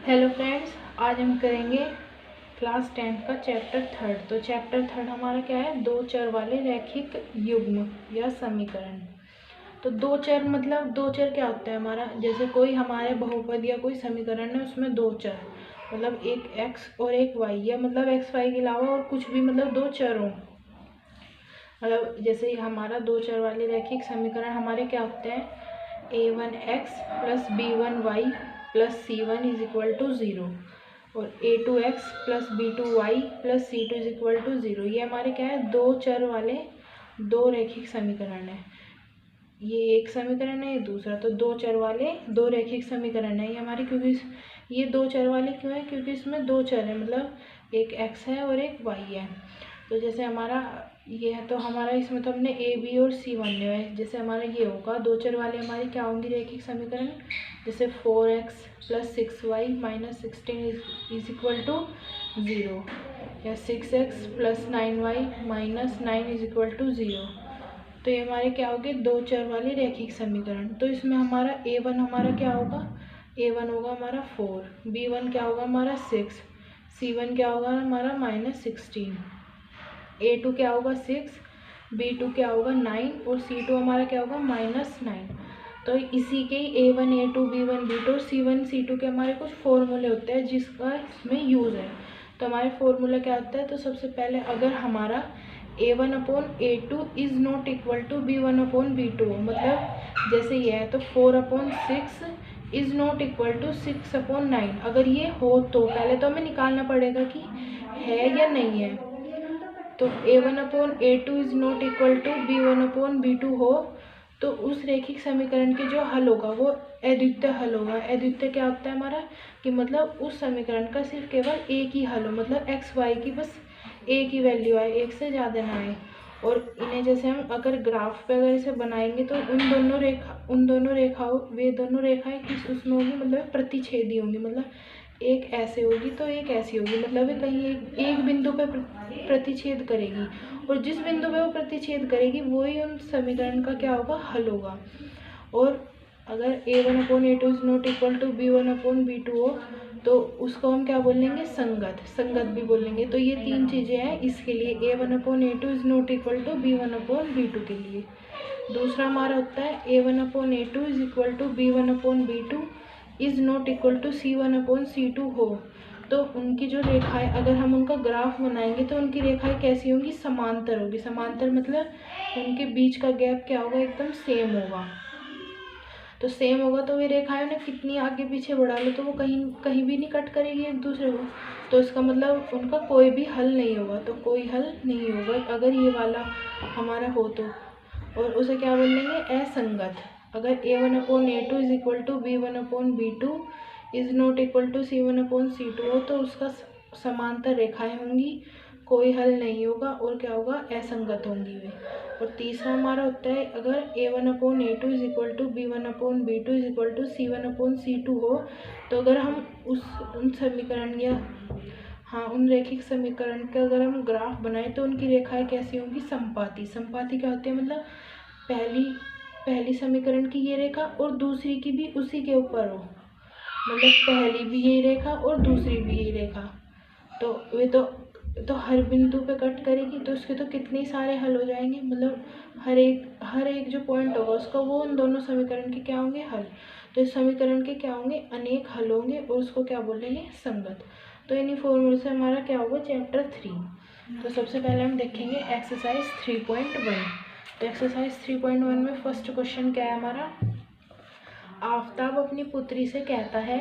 Hello friends, आज हम करेंगे क्लास 10th का चैप्टर थर्ड। तो चैप्टर थर्ड हमारा क्या है? दो चर वाले रैखिक युग्म या समीकरण। तो दो चर मतलब दो चर क्या होता है हमारा? जैसे कोई हमारे बहुपद या कोई समीकरण है, उसमें दो चर मतलब एक x और एक y, या मतलब x y के अलावा और कुछ भी, मतलब दो चर हों। मतलब जैसे हमारा दो चर वाले रैखिक समीकरण हमारे क्या होते हैं? a1x plus b1y plus c1 is equal to 0 और a2x plus b2y plus c2 is equal to 0। ये हमारे क्या है? दो चर वाले दो रैखिक समीकरण है। ये एक समीकरण है, ये दूसरा। तो दो चर वाले दो रैखिक समीकरण है ये हमारे। क्योंकि ये दो चर वाले क्यों है? क्योंकि इसमें दो चर है, मतलब एक x है और एक y है। तो जैसे हमारा ये है, तो हमारा इसमें तो हमने a b और c मान लिया है। जैसे हमारा ये होगा, दो चर वाले हमारी क्या होंगी रैखिक समीकरण? जैसे 4x plus 6y minus 16 is equal to 0, या 6x plus 9y minus 9 is equal to 0। तो ये हमारे क्या होंगे? दो चर वाले रैखिक समीकरण। तो इसमें हमारा a1 हमारा क्या होगा? a1 होगा हमारा 4, b1 क्या होगा हमारा 6, c1 क्या होगा हमारा माइनस 16, a2 क्या होगा 6, b2 क्या होगा 9 और c2 हमारा क्या होगा माइनस 9। तो इसी के a1 a2 b1 b2 और c1 c2 के हमारे कुछ फॉर्मूले होते हैं जिसका इसमें यूज़ है। तो हमारे फॉर्मूला क्या होता है? तो सबसे पहले अगर हमारा a1 upon a2 is not equal to b1 upon b2, मतलब जैसे ये है तो 4 upon 6 is not equal to 6 upon 9, अगर ये हो तो पहले तो हमें निकालना पड़ेगा कि है या नहीं है। तो a1 upon a2 is not equal to b1 upon b2 हो तो उस रैखिक समीकरण के जो हल होगा वो अद्वितीय हल होगा। अद्वितीय क्या होता है हमारा? कि मतलब उस समीकरण का सिर्फ केवल एक ही हल हो, मतलब एक्स वाई की बस एक ही वैल्यू आए, एक से ज़्यादा ना आए। और इन्हें जैसे हम अगर ग्राफ पे अगर इसे बनाएंगे तो उन दोनों रेखाओं वे दोनों रेखाएं किस उसमें होंगी? मतलब प्रतिच्छेदी होंगी। मतलब एक ऐसे होगी तो एक ऐसी होगी, मतलब वे कहीं एक बिंदु पे प्रतिच्छेद करेगी, और जिस बिंदु पे वो प्रतिच्छेद करेगी वही उन समीकरण का क्या होगा? हल होगा। और अगर a1 upon a2 is not equal to b1 upon b2 हो तो उसको हम क्या बोलेंगे? संगत भी बोलेंगे। तो ये तीन चीज़ें हैं इसके लिए, a1 upon a2 is not equal to b1 upon b2 के लिए। दूसरा हमारा होता है a1 upon a2 is equal to b1 upon b2 is not equal to c1 upon c2 हो तो उनकी जो रेखाएं, अगर हम उनका ग्राफ बनाएंगे तो उनकी रेखाएं कैसी होंगी? समांतर होगी। समांतर मतलब उनके बीच का गैप क्या होगा? एकदम सेम होगा। तो सेम होगा तो वे रेखाएं उन्हें कितनी आगे पीछे बढ़ा लो तो वो कहीं कहीं भी नहीं कट करेगी एक दूसरे को। तो इसका मतलब उनका कोई भी हल नहीं होगा। तो कोई हल नहीं होगा अगर ये वाला हमारा हो तो। और उसे क्या बोलेंगे? असंगत। अगर a1 upon a2 is equal to b1 upon b2 is not equal to c1 upon c2 हो तो उसका समांतर रेखाएं होंगी, कोई हल नहीं होगा और क्या होगा? असंगत होंगी वे। और तीसरा हमारा होता है अगर a1 upon a2 is equal to b1 upon b2 is equal to c1 upon c2 हो तो अगर हम उन समीकरण या उन रैखिक समीकरण का अगर हम ग्राफ बनाएं तो उनकी रेखाएं कैसी होंगी? संपाती। संपाती क्या होती है? मतलब पहली समीकरण की ये रेखा और दूसरी की भी उसी के ऊपर हो, मतलब पहली भी यही रेखा और दूसरी भी यही रेखा। तो वे तो हर बिंदु पे कट करेगी तो उसके तो कितने सारे हल हो जाएंगे, मतलब हर एक जो पॉइंट होगा उसका वो उन दोनों समीकरण के क्या होंगे? हल। तो इस समीकरण के क्या होंगे? अनेक हल होंगे और उसको क्या बोलेंगे? संगत। तो इन्हीं फॉर्मूले से हमारा क्या होगा? चैप्टर 3। तो सबसे पहले हम देखेंगे एक्सरसाइज 3.1। तो एक्सरसाइज 3.1 में फर्स्ट क्वेश्चन क्या है हमारा? आफताब अपनी पुत्री से कहता है,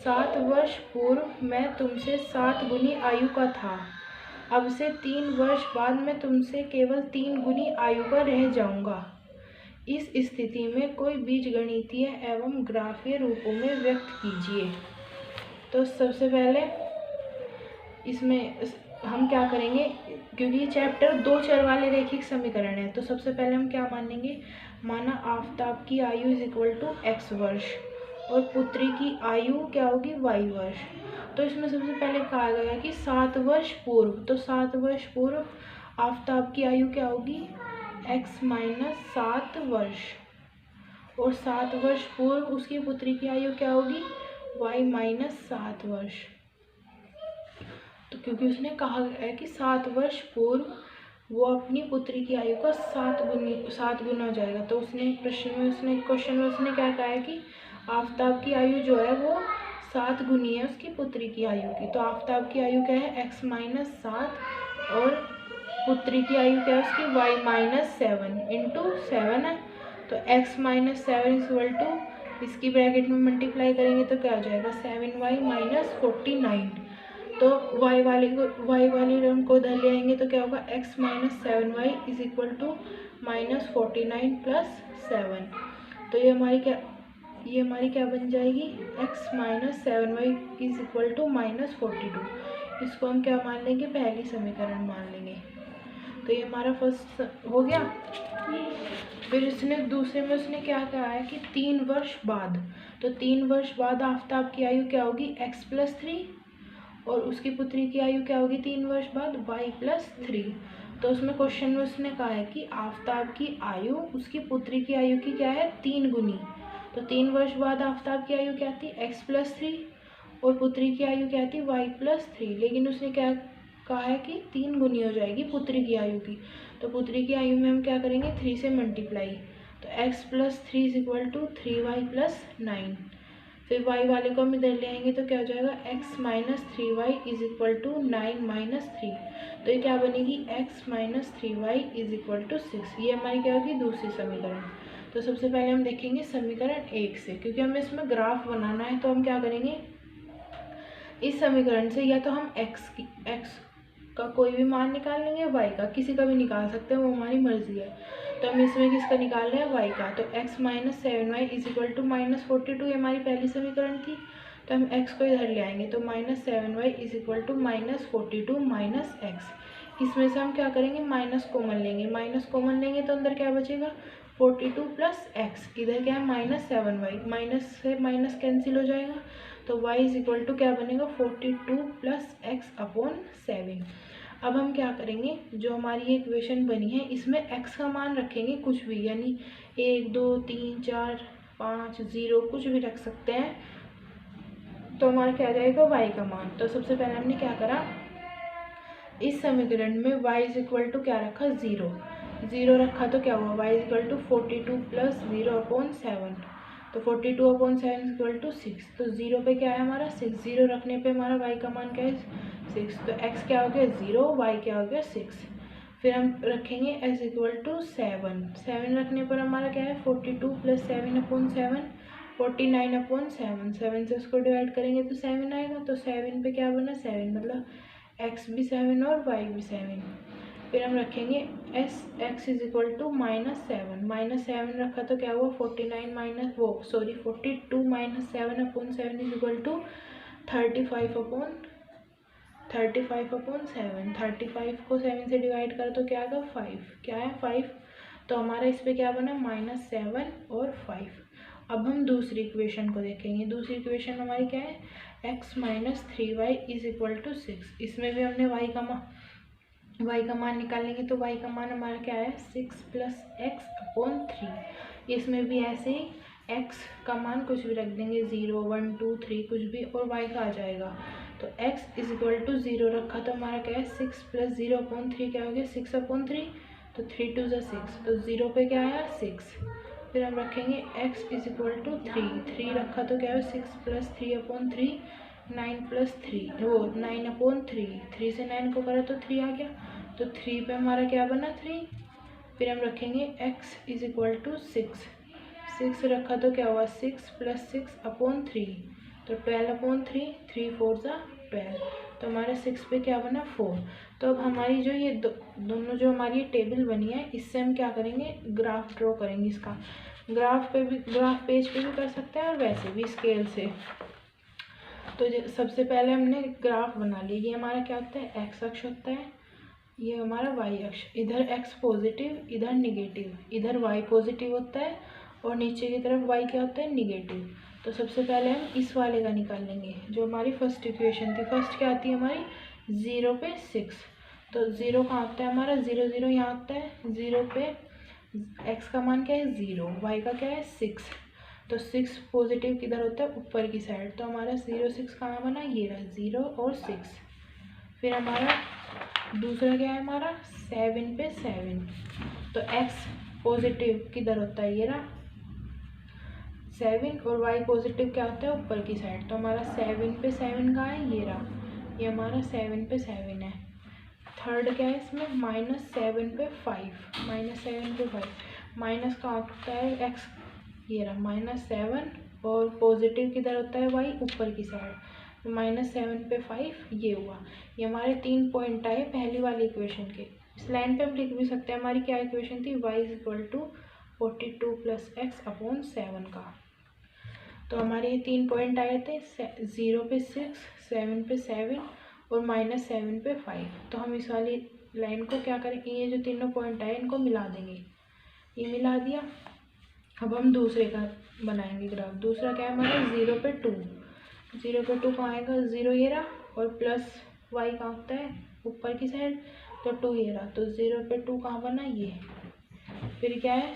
7 वर्ष पूर्व मैं तुमसे 7 गुनी आयु का था, अब से 3 वर्ष बाद मैं तुमसे केवल 3 गुनी आयु का रह जाऊंगा। इस स्थिति में कोई बीजगणितीय एवं ग्राफीय रूपों में व्यक्त कीजिए। तो सबसे पहले इसमें हम क्या करेंगे? क्योंकि ये चैप्टर दो चर वाले रैखिक समीकरण है तो सबसे पहले हम क्या मानेंगे? माना आफताब की आयु इज इक्वल टू x वर्ष और पुत्री की आयु क्या होगी? y वर्ष। तो इसमें सबसे पहले कहा गया कि 7 वर्ष पूर्व, तो 7 वर्ष पूर्व आफताब की आयु क्या होगी? x माइनस 7 वर्ष, और 7 वर्ष पूर्व उसकी पुत्री की आयु क्या होगी? y माइनस 7 वर्ष। तो क्योंकि उसने कहा है कि 7 वर्ष पूर्व वो अपनी पुत्री की आयु का 7 गुना हो जाएगा। तो उसने क्वेश्चन में उसने क्या कहा है कि आफताब की आयु जो है वो 7 गुनी है उसकी पुत्री की आयु की। तो आफताब की आयु क्या है x माइनस 7 और पुत्री की आयु क्या है उसकी y माइनस 7 इंटू 7 है। तो x माइनस 7 इक्वल टू इसकी ब्रैकेट में मल्टीप्लाई करेंगे तो क्या हो जाएगा 7y माइनस 49। तो y वाली टर्म को इधर ले आएंगे तो क्या होगा x minus 7y is equal to minus 49 plus 7। तो ये हमारी क्या बन जाएगी x minus 7y is equal to minus 42। इसको हम क्या मान लेंगे पहली समीकरण मान लेंगे। तो ये हमारा फर्स्ट हो गया। फिर इसने दूसरे में उसने क्या कहा है कि 3 वर्ष बाद, तो 3 वर्ष बाद आफताब की आयु क्या होगी x प्लस 3 और उसकी पुत्री की आयु क्या होगी 3 वर्ष बाद y प्लस 3। तो उसमें क्वेश्चन में उसने कहा है कि आफताब की आयु उसकी पुत्री की आयु की क्या है 3 गुनी। तो 3 वर्ष बाद आफताब की आयु क्या थी x प्लस 3 और पुत्री की आयु क्या थी y प्लस 3। लेकिन उसने क्या कहा है कि 3 गुनी हो जाएगी पुत्री की आयु की। तो पुत्री की आयु में हम क्या करेंगे 3 से मल्टीप्लाई। तो x plus 3 is equal to 3y plus 9। फिर y वाले को हम इधर ले आएंगे तो क्या हो जाएगा x minus 3y is equal to 9 minus 3। तो ये क्या बनेगी x minus 3y is equal to 6। ये हमारी क्या होगी दूसरी समीकरण। तो सबसे पहले हम देखेंगे समीकरण 1 से, क्योंकि हमें इसमें ग्राफ बनाना है। तो हम क्या करेंगे इस समीकरण से या तो हम x का कोई भी मान निकाल लेंगे, y का किसी का भी निकाल सकते हैं, वो हमारी मर्जी है। तो हम इसमें किसका निकाल रहे हैं y का। तो x minus 7y is equal to minus 42 ये हमारी पहली समीकरण थी। तो हम x को इधर ले आएंगे तो minus 7y is equal to minus 42 minus x। इसमें से हम क्या करेंगे माइनस कॉमन लेंगे, माइनस कॉमन लेंगे तो अंदर क्या बचेगा 42 प्लस x। इधर क्या है माइनस 7y, माइनस से माइनस कैंसिल हो जाएगा। तो y इज इक्वल टू क्या बनेगा 42 प्लस x अपॉन 7। अब हम क्या करेंगे जो हमारी ये इक्वेशन बनी है इसमें x का मान रखेंगे कुछ भी, यानी 1 2 3 4 5 0 कुछ भी रख सकते हैं। तो हमारा क्या आ जाएगा y का मान। तो सबसे पहले हमने क्या करा इस समीकरण में y इज इक्वल टू क्या रखा 0 रखा। तो क्या हुआ y is equal to 42 plus 0 upon 7। तो 42 अपॉन 7 इज इक्वल टू 6। तो 0 पे क्या है हमारा 6, 0 रखने पे हमारा y का मान क्या है 6। तो x क्या हो गया 0, y क्या हो गया 6। फिर हम रखेंगे s इक्वल टू 7 रखने पर हमारा क्या है 42 प्लस 7 अपॉन 7 49 अपॉन 7 से उसको डिवाइड करेंगे तो 7 आएगा। तो 7 पे क्या बना 7 मतलब x भी 7 और y भी 7। फिर हम रखेंगे x is equal to minus 7 रखा तो क्या हुआ 42 minus 7 upon 7 is equal to 35 upon 7। 35 को 7 से डिवाइड करो तो क्या आएगा 5, क्या है 5। तो हमारा इस पे क्या बना माइनस 7 और 5। अब हम दूसरी इक्वेशन को देखेंगे। दूसरी इक्वेशन हमारी क्या है x minus 3y is equal to 6। इसमें भी हमने y का मान निकालेंगे तो y का मान हमारा क्या है 6 प्लस एक्स अपॉन 3। इसमें भी ऐसे ही x का मान कुछ भी रख देंगे 0 1 2 3 कुछ भी और y का आ जाएगा। तो x इज इक्वल टू 0 रखा तो हमारा क्या है 6 प्लस 0 अपॉन 3 क्या हो गया 6 अपॉन 3। तो 3 2 ज़ा 6, तो 0 पे क्या आया 6। फिर हम रखेंगे x इज इक्वल टू 3 रखा तो क्या है 6 प्लस 3 अपॉन 3 9 प्लस 3 वो 9 अपॉन 3 से 9 को करा तो 3 आ गया। तो 3 पे हमारा क्या बना 3। फिर हम रखेंगे x इज इक्वल टू 6 रखा तो क्या हुआ 6 प्लस 6 अपॉन 3 तो 12 अपॉन 3 4 ज़ा 12। तो हमारे 6 पे क्या बना 4। तो अब हमारी जो ये दोनों जो हमारी टेबल बनी है इससे हम क्या करेंगे ग्राफ ड्रॉ करेंगे। इसका ग्राफ पेज पे भी कर सकते हैं और वैसे भी स्केल से। तो सबसे पहले हमने ग्राफ बना लिया। ये हमारा क्या होता है एक्स अक्ष होता है, ये हमारा वाई अक्ष। इधर एक्स पॉजिटिव इधर निगेटिव, इधर वाई पॉजिटिव होता है और नीचे की तरफ वाई क्या होता है निगेटिव। तो सबसे पहले हम इस वाले का निकाल लेंगे जो हमारी फर्स्ट इक्वेशन थी। फर्स्ट क्या आती है हमारी 0 पे 6। तो 0 कहाँ होता है हमारा 0 0 यहाँ होता है। 0 पे एक्स का मान क्या है 0, वाई का क्या है 6। तो 6 पॉजिटिव किधर होता है, ऊपर की साइड। तो हमारा 0 6 कहाँ बना, ये रहा 0 और 6। फिर हमारा दूसरा क्या है, हमारा 7 पे 7। तो x पॉजिटिव किधर होता है, ये रहा 7, और y पॉजिटिव क्या होता है, ऊपर की साइड। तो हमारा 7 पे 7 कहाँ है, ये रहा, ये हमारा 7 पे 7 है। थर्ड क्या है इसमें, -7 पे 5, -7 पे 5, माइनस का होता है x, ये रहा -7, और पॉजिटिव किधर होता है y, ऊपर की साइड। तो -7 पे 5 ये हुआ। ये हमारे 3 पॉइंट आए पहली वाली इक्वेशन के। इस लाइन पे हम लिख भी सकते हैं, हमारी क्या इक्वेशन थी, y = 42 + x/7 का। तो हमारे ये 3 पॉइंट आए थे, 0 पे 6, 7 पे 7 और -7 पे 5। तो हम इस वाली लाइन को क्या करेंगे, ये जो तीनों पॉइंट आए इनको मिला देंगे। ये मिला दिया। अब हम दूसरे का बनाएंगे ग्राफ। दूसरा क्या है हमारा, 0 पे 2। 0 पे 2 कहाँ आएगा, 0 ये रहा, और प्लस y कहाँ होता है, ऊपर की साइड। तो 2 ये रहा, तो 0 पे 2 कहाँ बना, ये। फिर क्या है,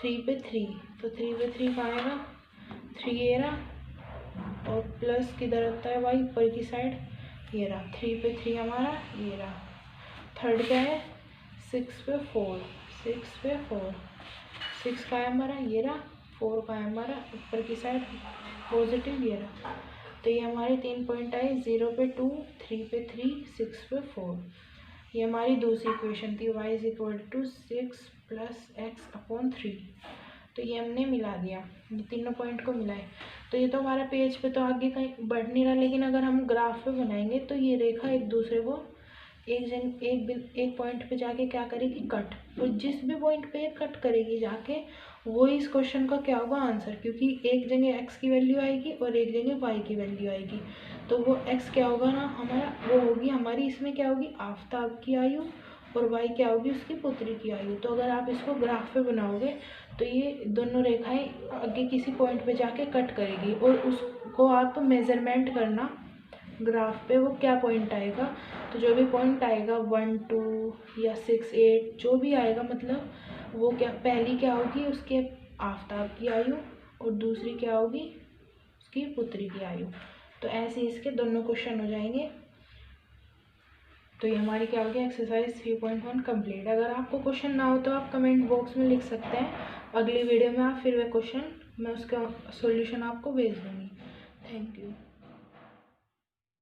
3 पे 3। तो 3 पे 3 कहाँ आएगा, 3 ये रहा, और प्लस किधर होता है y, ऊपर की साइड, ये रहा। 3 पे 3 हमारा ये रहा। थर्ड क्या है, 6 पे 4। 6 पे 4, 6 का है हमारा, ये रहा, 4 का है हमारा, ऊपर की साइड पॉजिटिव, ये रहा। तो ये हमारे 3 पॉइंट आए, 0 पे 2, 3 पे 3, 6 पे 4। ये हमारी दूसरी इक्वेशन थी, y = 6 + x/3। तो ये हमने मिला दिया, ये तीनों पॉइंट को मिलाए। तो ये तो हमारा पेज पे तो आगे कहीं बढ़ नहीं रहा, लेकिन अगर हम ग्राफ पे बनाएंगे तो ये रेखा एक दूसरे को एक पॉइंट पे जाके क्या करेगी, कट। तो जिस भी पॉइंट पे कट करेगी जाके, वो इस क्वेश्चन का क्या होगा, आंसर। क्योंकि एक जगह x की वैल्यू आएगी और एक जगह y की वैल्यू आएगी। तो वो x क्या होगा ना हमारा, वो होगी हमारी, इसमें क्या होगी, आफताब की आयु, और y क्या होगी, उसकी पुत्री की आयु। तो अगर आप इसको ग्राफ पे बनाओगे तो ये दोनों रेखाएं आगे किसी पॉइंट पे जाके कट करेगी, और उसको आप मेज़रमेंट करना ग्राफ पे, वो क्या पॉइंट आएगा। तो जो भी पॉइंट आएगा 1 2 या 6 8 जो भी आएगा, मतलब वो क्या, पहली क्या होगी, उसके आफताब की आयु, और दूसरी क्या होगी, उसकी पुत्री की आयु। तो ऐसे इसके दोनों क्वेश्चन हो जाएंगे। तो ये हमारी क्या होगी, एक्सरसाइज 3.1 कंप्लीट। अगर आपको क्वेश्चन ना हो तो आप कमेंट बॉक्स में लिख सकते हैं। अगली वीडियो में आप फिर वह क्वेश्चन, मैं उसका सॉल्यूशन आपको भेज दूँगी। Thank you.